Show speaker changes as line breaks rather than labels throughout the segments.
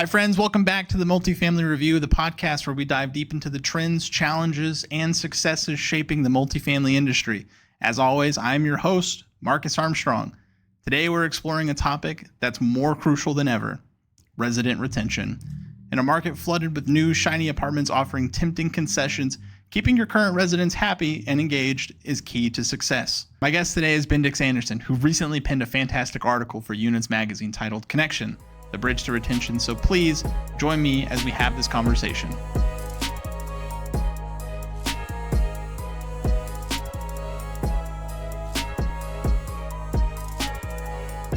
Hi, friends. Welcome back to the Multifamily Review, the podcast where we dive deep into the trends, challenges, and successes shaping the multifamily industry. As always, I'm your host, Marcus Armstrong. Today, we're exploring a topic that's more crucial than ever: resident retention. In a market flooded with new, shiny apartments offering tempting concessions, keeping your current residents happy and engaged is key to success. My guest today is Bendix Anderson, who recently penned a fantastic article for Units Magazine titled Connection: The Bridge to Retention. So please join me as we have this conversation.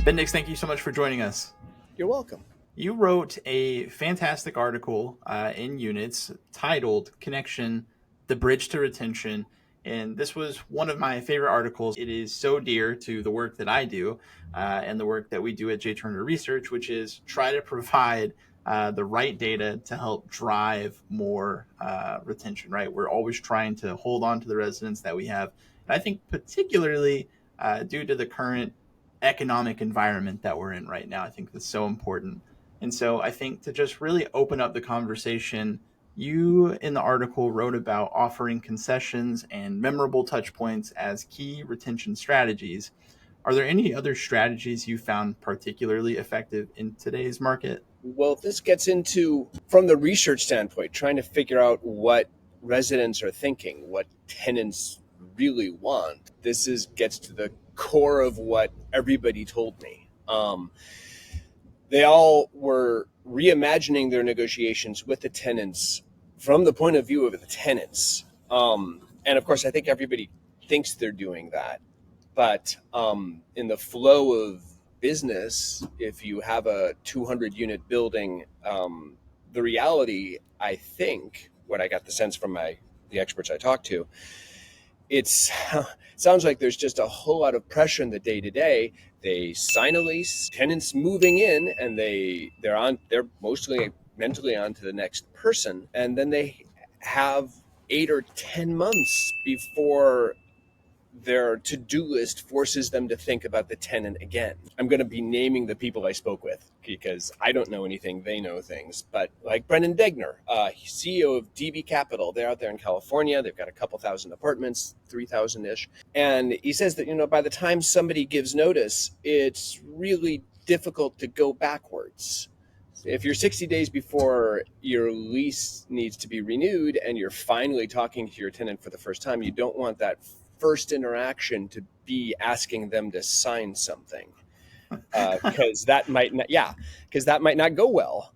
Bendix, thank you so much for joining us.
You're welcome.
You wrote a fantastic article in Units titled Connection: The Bridge to Retention. And this was one of my favorite articles. It is so dear to the work that I do and the work that we do at J. Turner Research, which is try to provide the right data to help drive more retention, right? We're always trying to hold on to the residents that we have. And I think particularly due to the current economic environment that we're in right now, I think that's so important. And so I think to just really open up the conversation, you in the article wrote about offering concessions and memorable touch points as key retention strategies. Are there any other strategies you found particularly effective in today's market?
Well, this gets into, from the research standpoint, trying to figure out what residents are thinking, what tenants really want. This gets to the core of what everybody told me. They all were reimagining their negotiations with the tenants from the point of view of the tenants. And of course, I think everybody thinks they're doing that. But in the flow of business, if you have a 200-unit building, the reality, I think, what I got the sense from the experts I talked to, it sounds like there's just a whole lot of pressure in the day-to-day. They sign a lease, tenants moving in, and they're mostly mentally on to the next person, and then they have 8 or 10 months before their to-do list forces them to think about the tenant again. I'm going to be naming the people I spoke with because I don't know anything, they know things. But like Brendan Degner, CEO of DB Capital, they're out there in California. They've got a couple thousand apartments, 3,000-ish. And he says that, by the time somebody gives notice, it's really difficult to go backwards. If you're 60 days before your lease needs to be renewed and you're finally talking to your tenant for the first time, you don't want that first interaction to be asking them to sign something because that might not go well.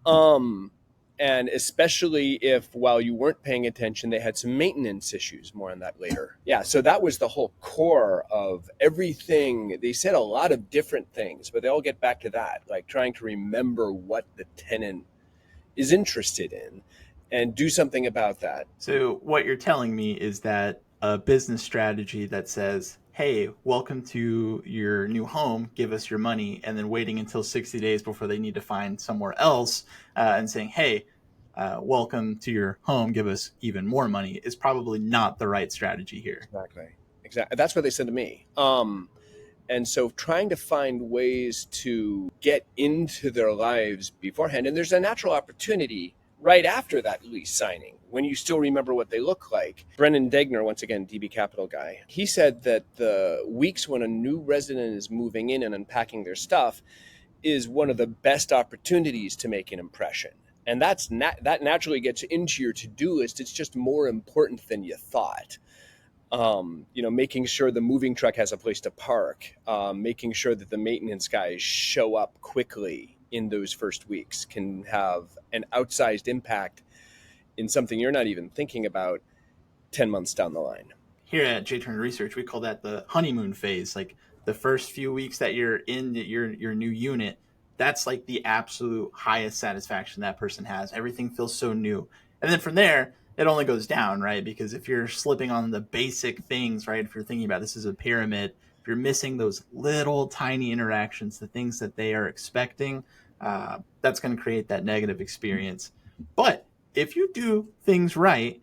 And especially if while you weren't paying attention, they had some maintenance issues. More on that later. Yeah, so that was the whole core of everything. They said a lot of different things, but they all get back to that, like trying to remember what the tenant is interested in and do something about that.
So what you're telling me is that a business strategy that says, hey, welcome to your new home, give us your money, and then waiting until 60 days before they need to find somewhere else and saying, hey, welcome to your home, give us even more money, is probably not the right strategy here.
Exactly. That's what they said to me. And so trying to find ways to get into their lives beforehand, and there's a natural opportunity right after that lease signing, when you still remember what they look like. Brendan Degner, once again, DB Capital guy, he said that the weeks when a new resident is moving in and unpacking their stuff is one of the best opportunities to make an impression. And that naturally gets into your to-do list. It's just more important than you thought. Making sure the moving truck has a place to park, making sure that the maintenance guys show up quickly in those first weeks can have an outsized impact in something you're not even thinking about 10 months down the line.
Here at J. Turner Research, we call that the honeymoon phase. Like the first few weeks that you're in your new unit, that's like the absolute highest satisfaction that person has. Everything feels so new. And then from there, it only goes down, right? Because if you're slipping on the basic things, right? If you're thinking about this is a pyramid, if you're missing those little tiny interactions, the things that they are expecting, that's going to create that negative experience. But if you do things right,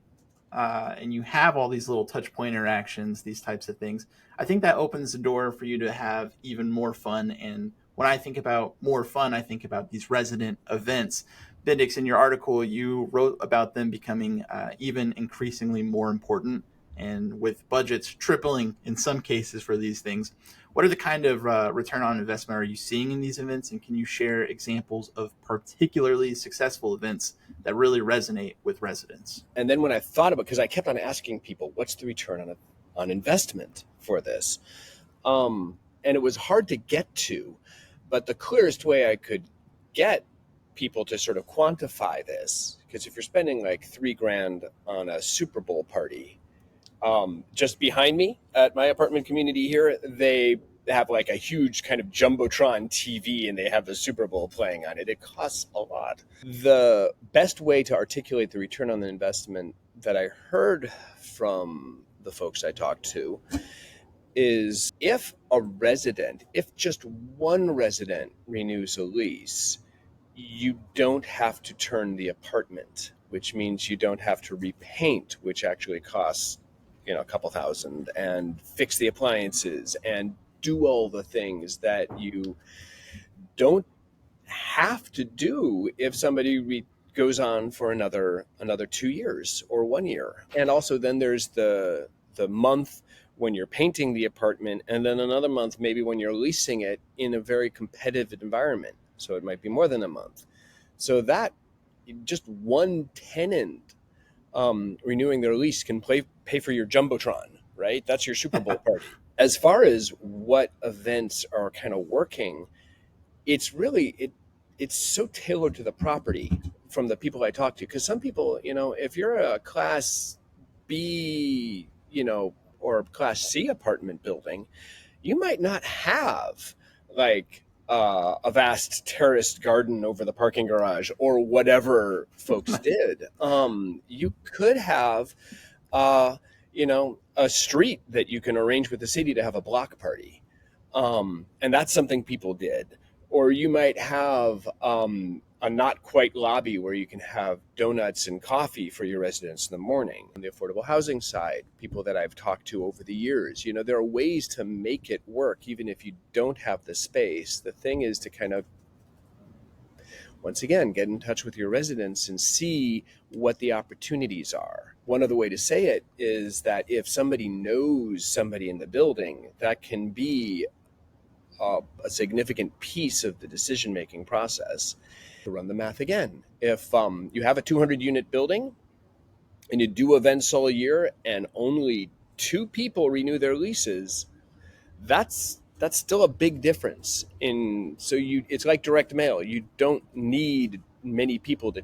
and you have all these little touch point interactions, these types of things, I think that opens the door for you to have even more fun. And when I think about more fun, I think about these resident events. Bendix, in your article, you wrote about them becoming even increasingly more important, and with budgets tripling in some cases for these things. What are the kind of return on investment are you seeing in these events, and can you share examples of particularly successful events that really resonate with residents?
And then when I thought about, because I kept on asking people, what's the return on investment for this? And it was hard to get to, but the clearest way I could get people to sort of quantify this, because if you're spending like $3,000 on a Super Bowl party, just behind me at my apartment community here, they have like a huge kind of jumbotron TV, and they have the Super Bowl playing on it. It costs a lot. The best way to articulate the return on the investment that I heard from the folks I talked to is if just one resident renews a lease, you don't have to turn the apartment, which means you don't have to repaint, which actually costs, a couple thousand, and fix the appliances and do all the things that you don't have to do if somebody goes on for another 2 years or 1 year. And also then there's the month when you're painting the apartment, and then another month maybe when you're leasing it in a very competitive environment. So it might be more than a month. So that just one tenant renewing their lease can pay for your jumbotron, right? That's your Super Bowl party. As far as what events are kind of working, it's really it's so tailored to the property from the people I talk to. Because some people, if you're a Class B, or Class C apartment building, you might not have like a vast terraced garden over the parking garage or whatever folks did. You could have, a street that you can arrange with the city to have a block party. And that's something people did. Or you might have a not quite lobby where you can have donuts and coffee for your residents in the morning. On the affordable housing side, people that I've talked to over the years, there are ways to make it work even if you don't have the space. The thing is to kind of, once again, get in touch with your residents and see what the opportunities are. One other way to say it is that if somebody knows somebody in the building, that can be a significant piece of the decision-making process. To run the math again, if you have a 200-unit building and you do events all year and only 2 people renew their leases, that's still a big difference. It's like direct mail. You don't need many people to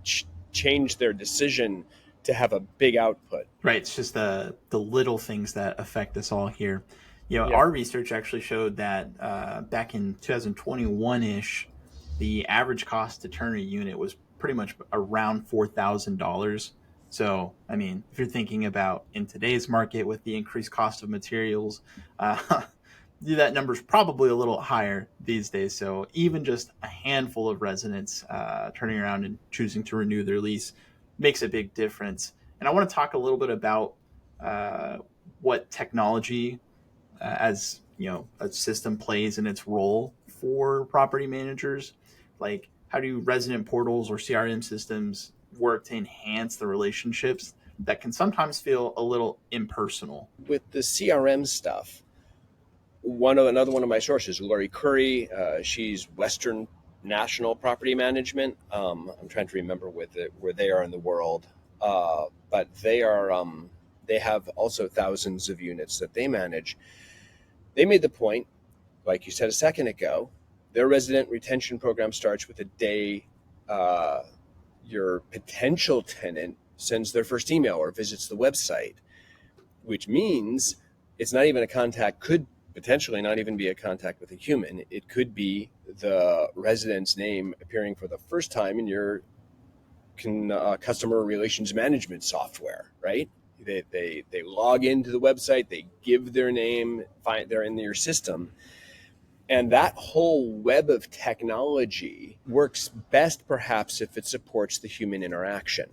change their decision to have a big output.
Right. It's just the little things that affect us all here.
Yeah.
Our research actually showed that back in 2021-ish, the average cost to turn a unit was pretty much around $4,000. So, I mean, if you're thinking about in today's market with the increased cost of materials, that number's probably a little higher these days. So even just a handful of residents turning around and choosing to renew their lease makes a big difference. And I want to talk a little bit about what technology as a system plays in its role for property managers. Like, how do resident portals or CRM systems work to enhance the relationships that can sometimes feel a little impersonal?
With the CRM stuff, another one of my sources, Lori Curry, she's Western National Property Management. I'm trying to remember where they are in the world, but they have also thousands of units that they manage. They made the point, like you said a second ago, their resident retention program starts with the day your potential tenant sends their first email or visits the website, which means it's not even a contact, could potentially not even be a contact with a human. It could be the resident's name appearing for the first time in your customer relations management software, right? They log into the website, they give their name, they're in your system. And that whole web of technology works best perhaps if it supports the human interaction.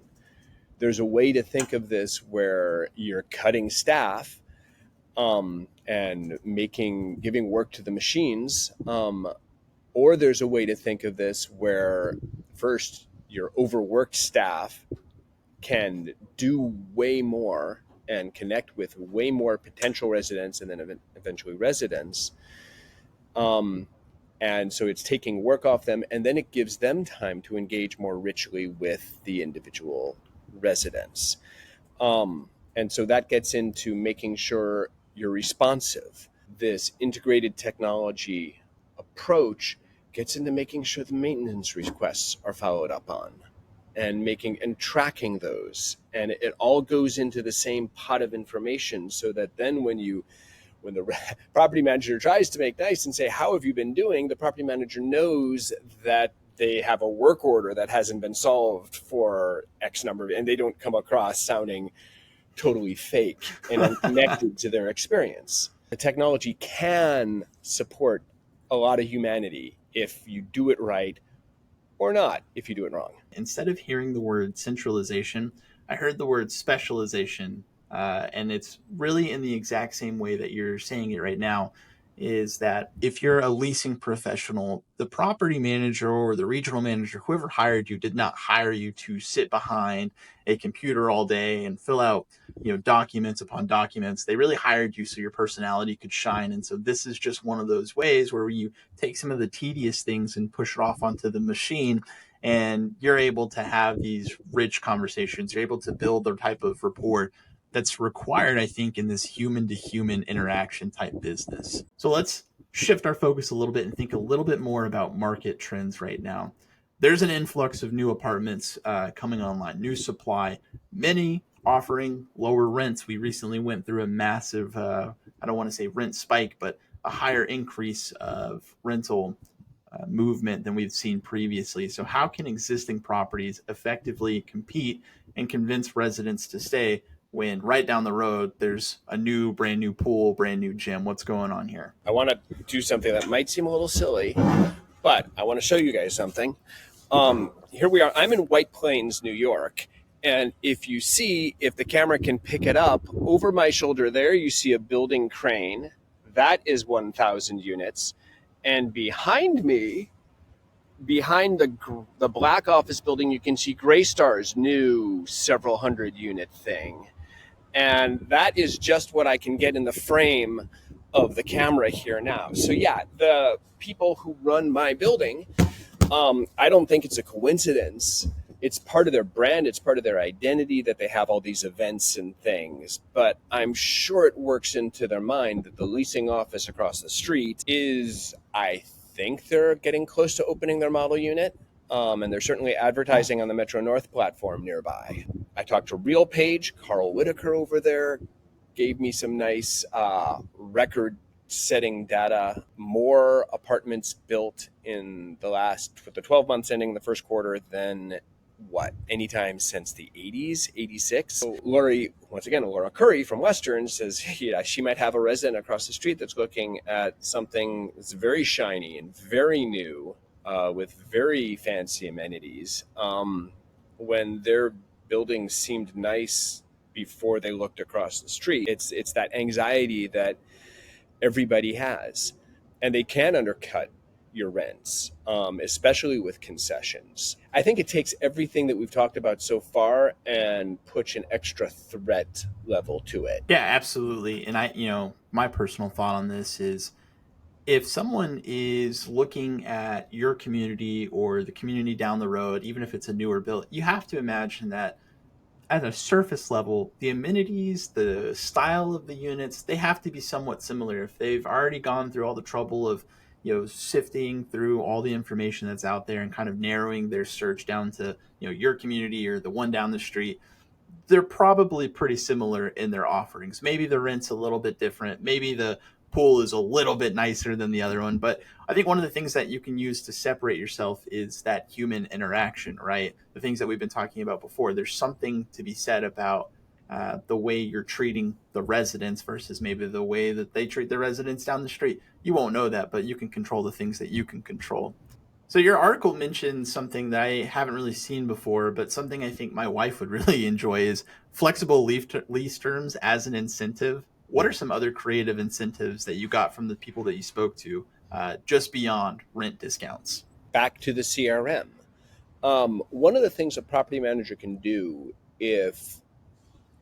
There's a way to think of this where you're cutting staff and giving work to the machines, or there's a way to think of this where first your overworked staff can do way more and connect with way more potential residents and then eventually residents. And so it's taking work off them, and then it gives them time to engage more richly with the individual residents. And so that gets into making sure you're responsive. This integrated technology approach gets into making sure the maintenance requests are followed up on and tracking those. And it all goes into the same pot of information, so that then when the property manager tries to make nice and say, how have you been doing? The property manager knows that they have a work order that hasn't been solved for X number and they don't come across sounding totally fake and unconnected to their experience. The technology can support a lot of humanity if you do it right, or not if you do it wrong.
Instead of hearing the word centralization, I heard the word specialization. And it's really in the exact same way that you're saying it right now, is that if you're a leasing professional, the property manager or the regional manager, whoever hired you, did not hire you to sit behind a computer all day and fill out, documents upon documents. They really hired you so your personality could shine. And so this is just one of those ways where you take some of the tedious things and push it off onto the machine, and you're able to have these rich conversations. You're able to build the type of rapport that's required, I think, in this human to human interaction type business. So let's shift our focus a little bit and think a little bit more about market trends right now. There's an influx of new apartments coming online, new supply, many offering lower rents. We recently went through a massive, I don't want to say rent spike, but a higher increase of rental movement than we've seen previously. So how can existing properties effectively compete and convince residents to stay when right down the road there's a brand new pool, brand new gym? What's going on here?
I want to do something that might seem a little silly, but I want to show you guys something. Here we are. I'm in White Plains, New York. And if the camera can pick it up, over my shoulder there, you see a building crane. That is 1,000 units. And behind me, behind the black office building, you can see Graystar's new several hundred unit thing. And that is just what I can get in the frame of the camera here now. So yeah, the people who run my building, I don't think it's a coincidence. It's part of their brand. It's part of their identity that they have all these events and things. But I'm sure it works into their mind that the leasing office across the street is, I think they're getting close to opening their model unit. And they're certainly advertising on the Metro North platform nearby. I talked to RealPage, Carl Whitaker over there, gave me some nice record-setting data. More apartments built in for the 12 months ending the first quarter than anytime since the 80s, 86. So Laura Curry from Western says, she might have a resident across the street that's looking at something that's very shiny and very new, with very fancy amenities, when their building seemed nice before they looked across the street. It's that anxiety that everybody has, and they can undercut your rents, especially with concessions. I think it takes everything that we've talked about so far and puts an extra threat level to it.
Yeah, absolutely. And my personal thought on this is, if someone is looking at your community or the community down the road, even if it's a newer build, you have to imagine that at a surface level, the amenities, the style of the units, they have to be somewhat similar. If they've already gone through all the trouble of, sifting through all the information that's out there and kind of narrowing their search down to, your community or the one down the street, they're probably pretty similar in their offerings. Maybe the rent's a little bit different. Maybe the pool is a little bit nicer than the other one. But I think one of the things that you can use to separate yourself is that human interaction, right? The things that we've been talking about before. There's something to be said about the way you're treating the residents versus maybe the way that they treat the residents down the street. You won't know that, but you can control the things that you can control. So your article mentioned something that I haven't really seen before, but something I think my wife would really enjoy is flexible lease terms as an incentive. What are some other creative incentives that you got from the people that you spoke to, just beyond rent discounts?
Back to the CRM. One of the things a property manager can do if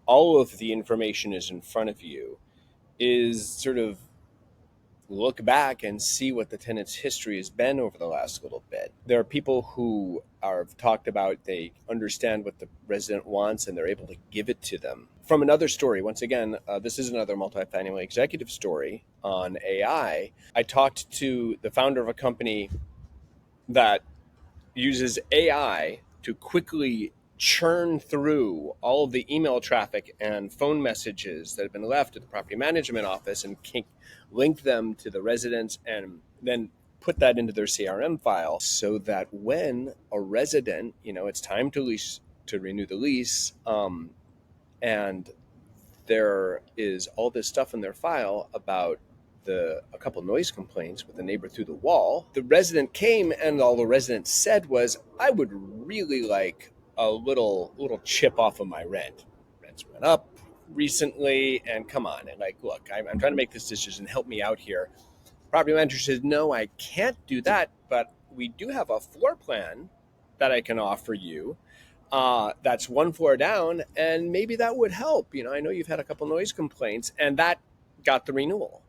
all of the information is in front of you is sort of look back and see what the tenant's history has been over the last little bit. There are people who are talked about, they understand what the resident wants and they're able to give it to them. From another story, once again, this is another multifamily executive story on AI. I talked to the founder of a company that uses AI to quickly churn through all of the email traffic and phone messages that have been left at the property management office and link them to the residents and then put that into their CRM file so that when a resident, it's time to renew the lease, and there is all this stuff in their file about a couple noise complaints with the neighbor through the wall. The resident came and all the resident said was, I would really like a little chip off of my rent. Rents went up recently, and come on, and look, I'm trying to make this decision, help me out here. Property manager says, no, I can't do that, but we do have a floor plan that I can offer you. That's one floor down, and maybe that would help. I know you've had a couple noise complaints, and that got the renewal.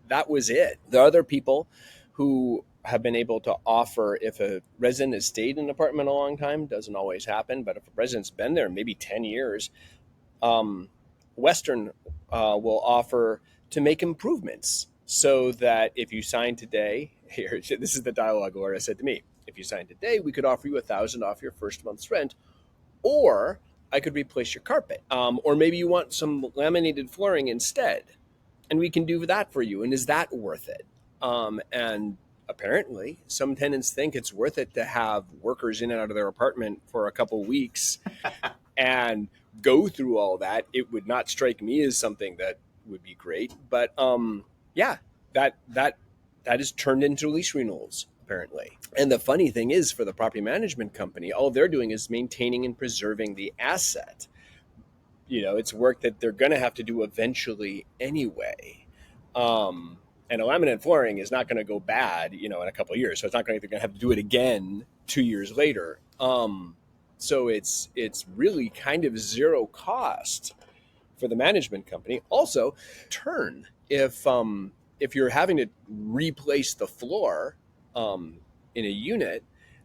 That was it. There are other people who have been able to offer, if a resident has stayed in an apartment a long time, doesn't always happen, but if a resident's been there maybe 10 years, Western will offer to make improvements so that if you sign today, here, this is the dialogue Laura said to me, if you sign today, we could offer you $1,000 off your first month's rent, or I could replace your carpet. Or maybe you want some laminated flooring instead, and we can do that for you. And is that worth it? And apparently, some tenants think it's worth it to have workers in and out of their apartment for a couple weeks and go through all that. It would not strike me as something that would be great. But yeah, that is turned into lease renewals, apparently. And the funny thing is, for the property management company, all they're doing is maintaining and preserving the asset. It's work that they're going to have to do eventually anyway. And a laminate flooring is not going to go bad, in a couple of years. So it's not going to have to do it again 2 years later. So it's really kind of zero cost for the management company. Also, turn if you're having to replace the floor in a unit,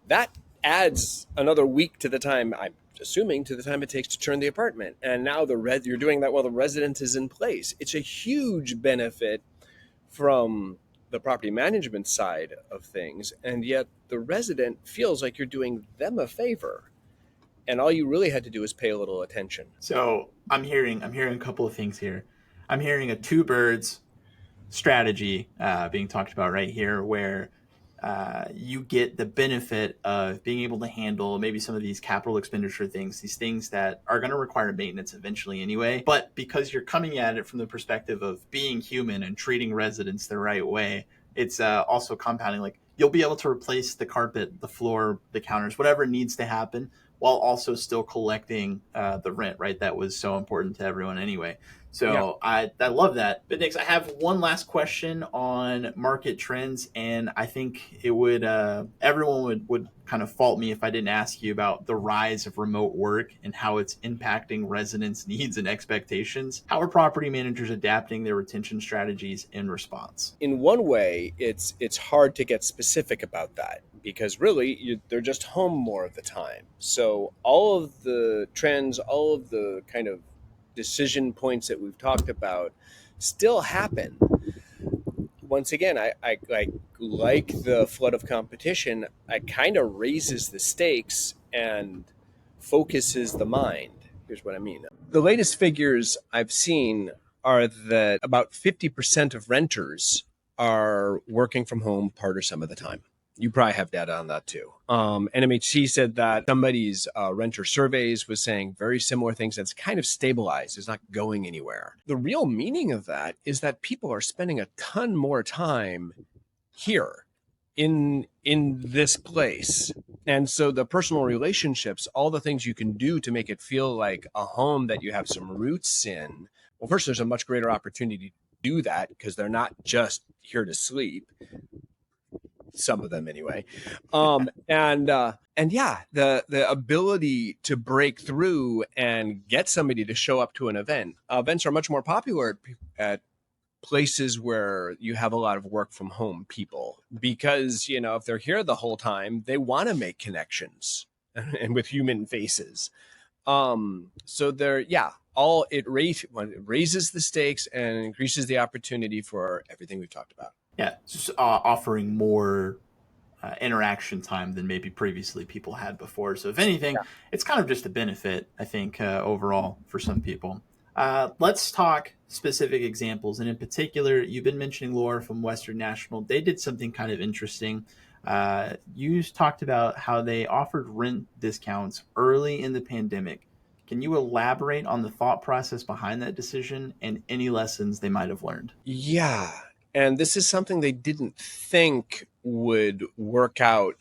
that adds another week to the time, I'm assuming, to the time it takes to turn the apartment. And now you're doing that while the resident is in place. It's a huge benefit from the property management side of things, and yet the resident feels like you're doing them a favor. And all you really had to do is pay a little attention.
So I'm hearing a couple of things here. I'm hearing a two birds strategy being talked about right here, where you get the benefit of being able to handle maybe some of these capital expenditure things, these things that are going to require maintenance eventually anyway. But because you're coming at it from the perspective of being human and treating residents the right way, it's also compounding. Like, you'll be able to replace the carpet, the floor, the counters, whatever needs to happen, while also still collecting the rent, right? That was so important to everyone anyway. So yeah. I love that. But Nix, I have one last question on market trends, and I think it would everyone would kind of fault me if I didn't ask you about the rise of remote work and how it's impacting residents' needs and expectations. How are property managers adapting their retention strategies in response?
In one way, it's hard to get specific about that, because really they're just home more of the time. So all of the trends, all of the kind of decision points that we've talked about still happen. Once again, I like the flood of competition. It kind of raises the stakes and focuses the mind. Here's what I mean. The latest figures I've seen are that about 50% of renters are working from home part or some of the time. You probably have data on that too. NMHC said that somebody's renter surveys was saying very similar things. That's kind of stabilized. It's not going anywhere. The real meaning of that is that people are spending a ton more time here in this place. And so the personal relationships, all the things you can do to make it feel like a home that you have some roots in. Well, first, there's a much greater opportunity to do that because they're not just here to sleep. some of them anyway. And yeah, the ability to break through and get somebody to show up to an event. Events are much more popular at places where you have a lot of work from home people, because if they're here the whole time, they want to make connections and with human faces. So they're, yeah, all it raises the stakes and increases the opportunity for everything we've talked about.
Yeah, just offering more interaction time than maybe previously people had before. So if anything, it's kind of just a benefit, I think, overall for some people. Let's talk specific examples. And in particular, you've been mentioning Laura from Western National. They did something kind of interesting. You talked about how they offered rent discounts early in the pandemic. Can you elaborate on the thought process behind that decision and any lessons they might have learned?
Yeah. And this is something they didn't think would work out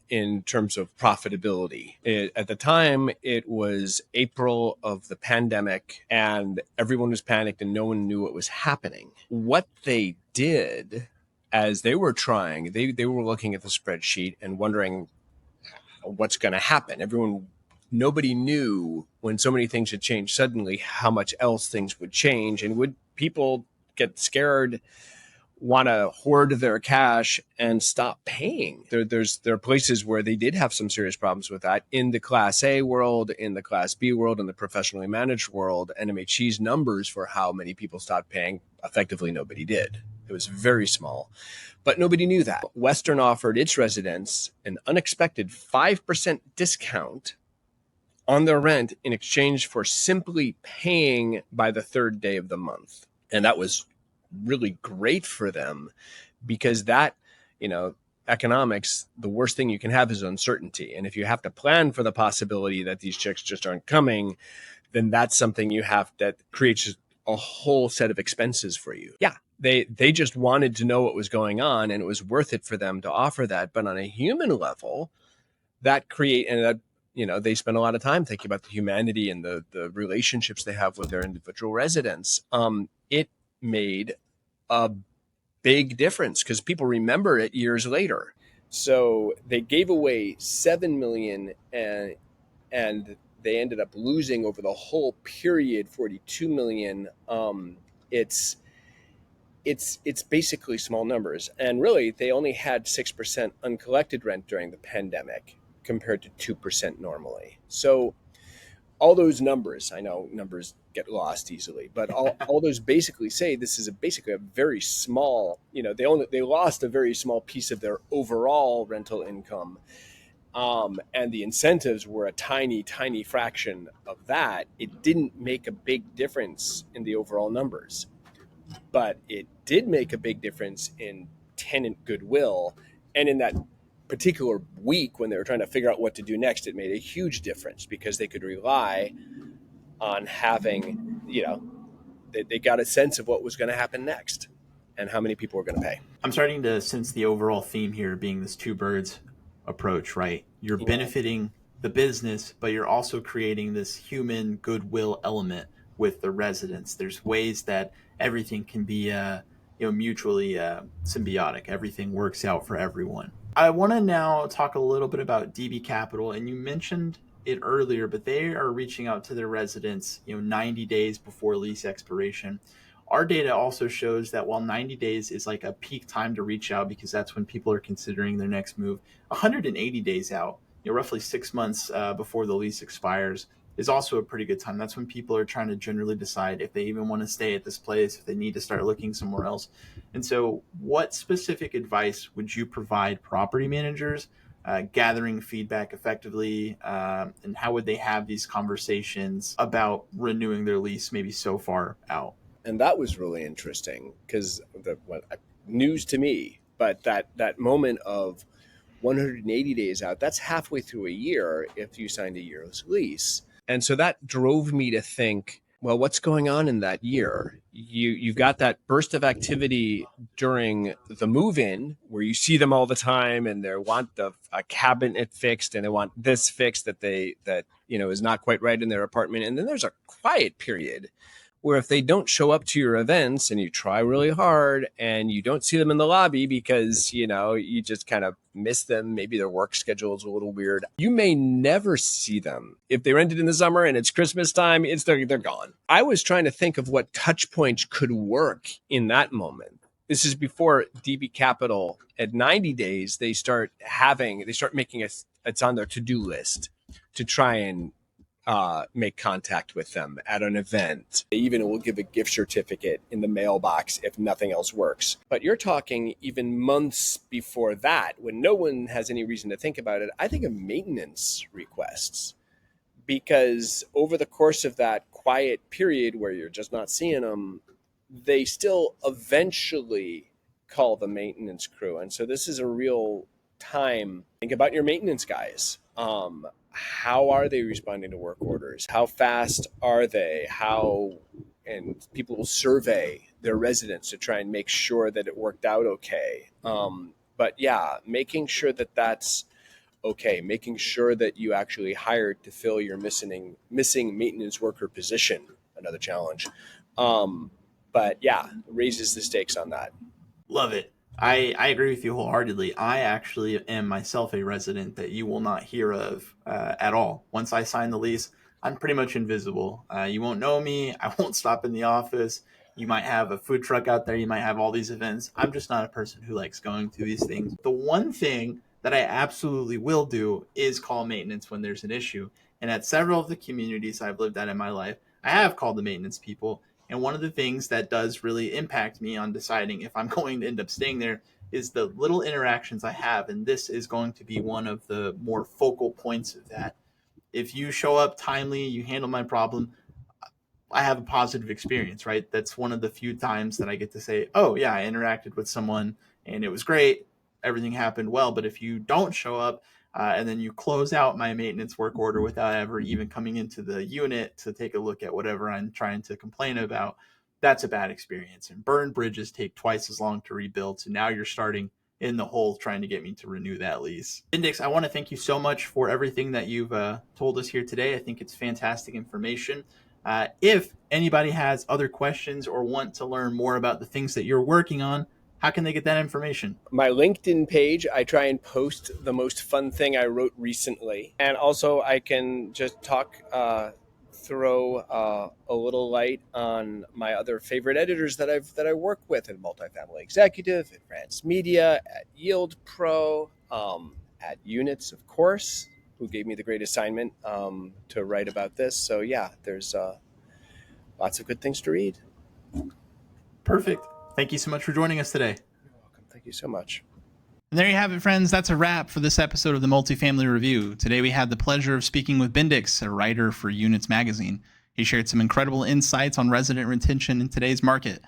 in terms of profitability. At the time, it was April of the pandemic, and everyone was panicked and no one knew what was happening. What they did as they were trying, they were looking at the spreadsheet and wondering what's going to happen. Nobody knew when so many things had changed suddenly how much else things would change, and would people get scared, want to hoard their cash and stop paying. There are places where they did have some serious problems with that in the Class A world, in the Class B world, in the professionally managed world. NMHC's numbers for how many people stopped paying, effectively nobody did. It was very small, but nobody knew that. Western offered its residents an unexpected 5% discount on their rent in exchange for simply paying by the third day of the month. And that was really great for them, because that, economics, the worst thing you can have is uncertainty. And if you have to plan for the possibility that these checks just aren't coming, then that's something that creates a whole set of expenses for you. Yeah, they just wanted to know what was going on, and it was worth it for them to offer that. But on a human level, they spend a lot of time thinking about the humanity and the relationships they have with their individual residents. It made a big difference because people remember it years later. So they gave away $7 million, and they ended up losing over the whole period $42 million. It's basically small numbers, and really they only had 6% uncollected rent during the pandemic compared to 2% normally. So all those numbers, I know numbers get lost easily, but all those basically say this is basically a very small, they lost a very small piece of their overall rental income. And the incentives were a tiny, tiny fraction of that. It didn't make a big difference in the overall numbers, but it did make a big difference in tenant goodwill. And in that particular week when they were trying to figure out what to do next, it made a huge difference because they could rely on having, they got a sense of what was going to happen next and how many people were going to pay.
I'm starting to sense the overall theme here being this two birds approach, right? You're benefiting the business, but you're also creating this human goodwill element with the residents. There's ways that everything can be mutually symbiotic. Everything works out for everyone. I want to now talk a little bit about DB Capital, and you mentioned it earlier, but they are reaching out to their residents, 90 days before lease expiration. Our data also shows that while 90 days is like a peak time to reach out because that's when people are considering their next move, 180 days out, roughly 6 months before the lease expires, is also a pretty good time. That's when people are trying to generally decide if they even want to stay at this place, if they need to start looking somewhere else. And so what specific advice would you provide property managers gathering feedback effectively, and how would they have these conversations about renewing their lease maybe so far out?
And that was really interesting because news to me, but that moment of 180 days out, that's halfway through a year if you signed a year's lease. And so that drove me to think, well, what's going on in that year? You've got that burst of activity during the move-in where you see them all the time and they want a cabinet fixed and they want this fixed that is not quite right in their apartment. And then there's a quiet period where if they don't show up to your events and you try really hard and you don't see them in the lobby because, you just kind of miss them, maybe their work schedule is a little weird, you may never see them. If they rented in the summer and it's Christmas time, they're gone. I was trying to think of what touch points could work in that moment. This is before DB Capital at 90 days, they start making it's on their to-do list to try and make contact with them at an event. They even will give a gift certificate in the mailbox if nothing else works. But you're talking even months before that, when no one has any reason to think about it. I think of maintenance requests, because over the course of that quiet period where you're just not seeing them, they still eventually call the maintenance crew. And so this is a real time. Think about your maintenance guys. How are they responding to work orders? How fast are they? And people will survey their residents to try and make sure that it worked out okay. But yeah, making sure that that's okay, making sure that you actually hired to fill your missing maintenance worker position, another challenge. But yeah, raises the stakes on that.
Love it. I agree with you wholeheartedly. I actually am myself a resident that you will not hear of at all. Once I sign the lease, I'm pretty much invisible. You won't know me. I won't stop in the office. You might have a food truck out there. You might have all these events. I'm just not a person who likes going to these things. The one thing that I absolutely will do is call maintenance when there's an issue. And at several of the communities I've lived at in my life, I have called the maintenance people. And one of the things that does really impact me on deciding if I'm going to end up staying there is the little interactions I have. And this is going to be one of the more focal points of that. If you show up timely, you handle my problem, I have a positive experience, right? That's one of the few times that I get to say, oh, yeah, I interacted with someone and it was great. Everything happened well. But if you don't show up, and then you close out my maintenance work order without ever even coming into the unit to take a look at whatever I'm trying to complain about, that's a bad experience. And burned bridges take twice as long to rebuild. So now you're starting in the hole trying to get me to renew that lease. Bendix, I want to thank you so much for everything that you've told us here today. I think it's fantastic information. If anybody has other questions or want to learn more about the things that you're working on, how can they get that information?
My LinkedIn page, I try and post the most fun thing I wrote recently. And also I can just throw a little light on my other favorite editors that I work with at Multifamily Executive, at Rants Media, at Yield Pro, at Units, of course, who gave me the great assignment to write about this. So yeah, there's lots of good things to read.
Perfect. Thank you so much for joining us today.
You're welcome. Thank you so much.
And there you have it, friends. That's a wrap for this episode of the Multifamily Review. Today we had the pleasure of speaking with Bendix, a writer for Units Magazine. He shared some incredible insights on resident retention in today's market.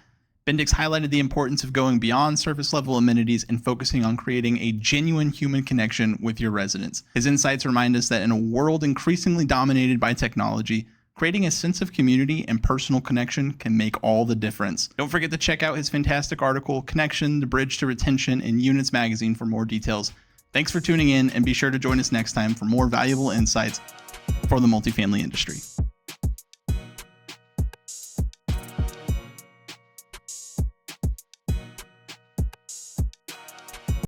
Bendix highlighted the importance of going beyond surface-level amenities and focusing on creating a genuine human connection with your residents. His insights remind us that in a world increasingly dominated by technology, creating a sense of community and personal connection can make all the difference. Don't forget to check out his fantastic article, Connection, the Bridge to Retention, in Units Magazine for more details. Thanks for tuning in, and be sure to join us next time for more valuable insights for the multifamily industry.